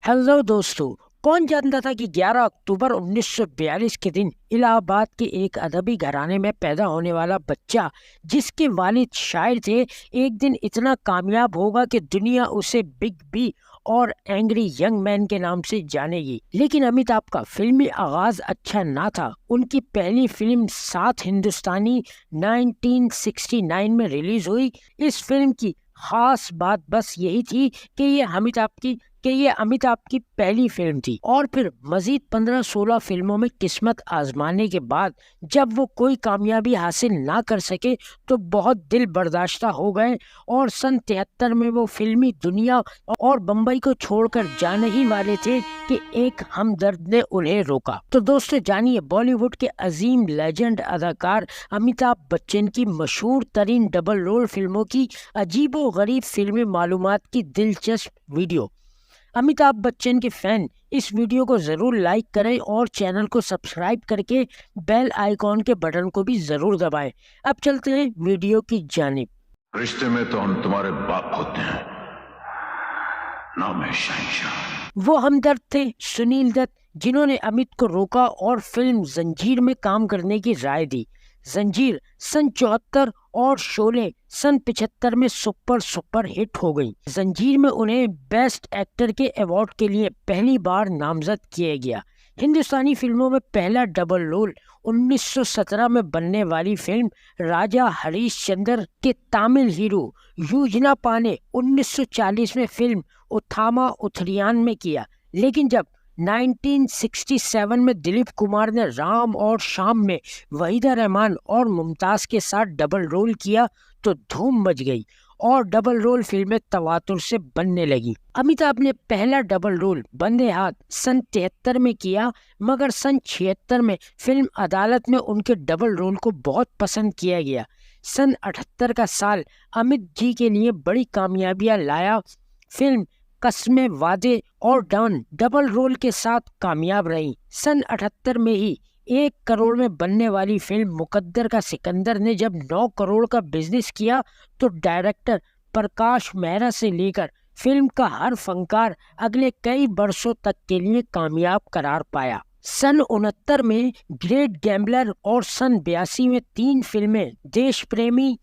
Hello दोस्तों। कौन जानता था कि 11 अक्टूबर 1942 के दिन इलाहाबाद के एक अदबी घराने में पैदा होने वाला बच्चा, जिसके वालिद शायर थे, एक दिन इतना कामयाब होगा कि दुनिया उसे बिग बी और एंग्री यंग मैन के नाम से जानेगी। लेकिन अमिताभ का फिल्मी आगाज अच्छा ना था। उनकी पहली फिल्म सात हिंदुस्तानी 1969 में रिलीज हुई। इस फिल्म की खास बात बस यही थी कि ये अमिताभ की पहली फिल्म थी और फिर मजीद 15-16 फिल्मों में किस्मत आजमाने के बाद जब वो कोई कामयाबी हासिल ना कर सके तो बहुत दिल बर्दाश्ता हो गए और सन 73 में वो फिल्मी दुनिया और बम्बई को छोड़कर जाने ही वाले थे कि एक हमदर्द ने उन्हें रोका। तो दोस्तों जानिए बॉलीवुड के अजीम लेजेंड अदाकार अमिताभ बच्चन की मशहूर तरीन डबल रोल फिल्मों की अजीबो गरीब फिल्मी मालूमात की दिलचस्प वीडियो। अमिताभ बच्चन के फैन इस वीडियो को जरूर लाइक करें और चैनल को सब्सक्राइब करके बेल आइकॉन के बटन को भी जरूर दबाएं। अब चलते हैं वीडियो की जानिब। रिश्ते में तो हम तुम्हारे बाप होते हैं, नाम है शहंशाह। वो हमदर्द थे सुनील दत्त, जिन्होंने अमित को रोका और फिल्म जंजीर में काम करने की राय दी। जंजीर सन 74 और शोले सन 75 में सुपर हिट हो गई। जंजीर में उन्हें बेस्ट एक्टर के अवार्ड के लिए पहली बार नामजद किया गया। हिंदुस्तानी फिल्मों में पहला डबल रोल 1917 में बनने वाली फिल्म राजा हरीशचंद्र के तमिल हीरो युजनापा ने 1940 में फिल्म उथामा उथरियान में किया। लेकिन जब 1967 में दिलीप कुमार ने राम और शाम में वहीदा रहमान और मुमताज के साथ डबल रोल किया तो धूम मच गई और डबल रोल फिल्में तवातुर से बनने लगी। अमिताभ ने पहला डबल रोल बंदे हाथ सन 73 में किया, मगर सन 76 में फिल्म अदालत में उनके डबल रोल को बहुत पसंद किया गया। सन 78 का साल अमित जी के लिए बड़ी कामयाबियां लाया। फिल्म कस्में वादे और डॉन डबल रोल के साथ कामयाब रही। सन 78 में ही 1 करोड़ में बनने वाली फिल्म मुकद्दर का सिकंदर ने जब 9 करोड़ का बिजनेस किया तो डायरेक्टर प्रकाश मेहरा से लेकर फिल्म का हर फनकार अगले कई बरसों तक के लिए कामयाब करार पाया। सन 69 में ग्रेट गैम्बलर और सन 82 में 3 फिल्में देश प्रेमी,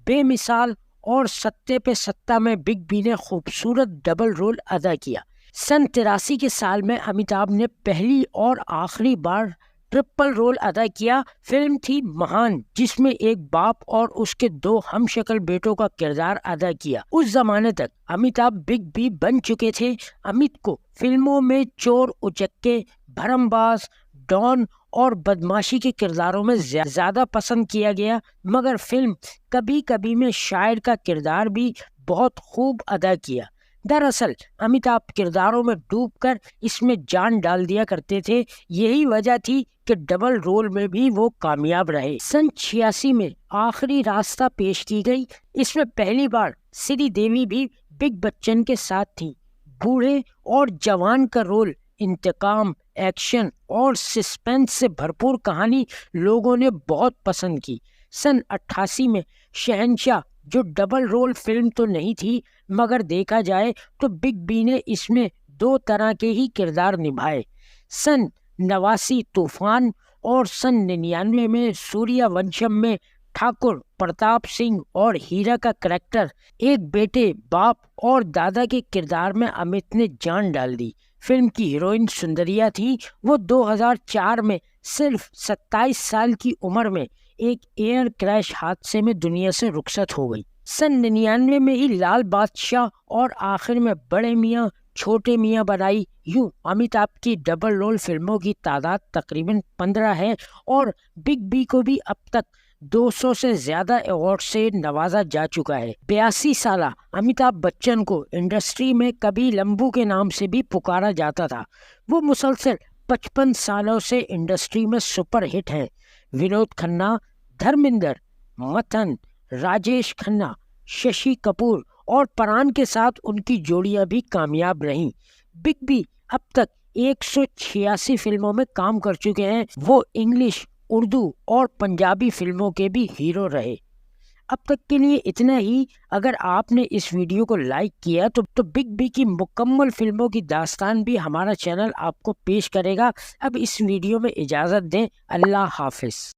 बेमिसाल और सत्ते पे सत्ता में बिग बी ने खूबसूरत डबल रोल अदा किया। सन 83 के साल में अमिताभ ने पहली और आखिरी बार ट्रिपल रोल अदा किया। फिल्म थी महान, जिसमें एक बाप और उसके 2 हमशक्ल बेटों का किरदार अदा किया। उस जमाने तक अमिताभ बिग बी बन चुके थे। अमित को फिल्मों में चोर उचक्के, भरमबाज, डॉन और बदमाशी के किरदारों में ज्यादा पसंद किया गया, मगर फिल्म कभी कभी में शायर का किरदार भी बहुत खूब अदा किया। दरअसल अमिताभ किरदारों में डूबकर इसमें जान डाल दिया करते थे। यही वजह थी कि डबल रोल में भी वो कामयाब रहे। सन 86 में आखिरी रास्ता पेश की गई। इसमें पहली बार श्री देवी भी बिग बच्चन के साथ थी। बूढ़े और जवान का रोल, इंतकाम, एक्शन और सस्पेंस से भरपूर कहानी लोगों ने बहुत पसंद की। सन 88 में शहंशाह, जो डबल रोल फिल्म तो नहीं थी, मगर देखा जाए तो बिग बी ने इसमें 2 तरह के ही किरदार निभाए। सन 89 तूफान और सन 99 में सूर्यवंशम में ठाकुर प्रताप सिंह और हीरा का करैक्टर, एक बेटे, बाप और दादा के किरदार में अमित ने जान डाल दी। फिल्म की हीरोइन सुंदरिया थी। वो 2004 में सिर्फ 27 साल की उम्र में एक एयर क्रैश हादसे में दुनिया से रुखसत हो गई। सन 99 में ही लाल बादशाह और आखिर में बड़े मियाँ छोटे मियाँ बनाई। यूं अमिताभ की डबल रोल फिल्मों की तादाद तकरीबन 15 है और बिग बी को भी अब तक 200 से ज्यादा अवार्ड से नवाजा जा चुका है। 82 साला अमिताभ बच्चन को इंडस्ट्री में कभी लंबू के नाम से भी पुकारा जाता था। वो मुसलसल 55 सालों से इंडस्ट्री में सुपर हिट हैं। विनोद खन्ना, धर्मेंद्र, मथन, राजेश खन्ना, शशि कपूर और परान के साथ उनकी जोड़ियां भी कामयाब रहीं। बिग बी अब तक 186 फिल्मों में काम कर चुके हैं। वो इंग्लिश, उर्दू और पंजाबी फिल्मों के भी हीरो रहे। अब तक के लिए इतना ही। अगर आपने इस वीडियो को लाइक किया तो बिग बी की मुकम्मल फिल्मों की दास्तान भी हमारा चैनल आपको पेश करेगा। अब इस वीडियो में इजाज़त दें। अल्लाह हाफिज़।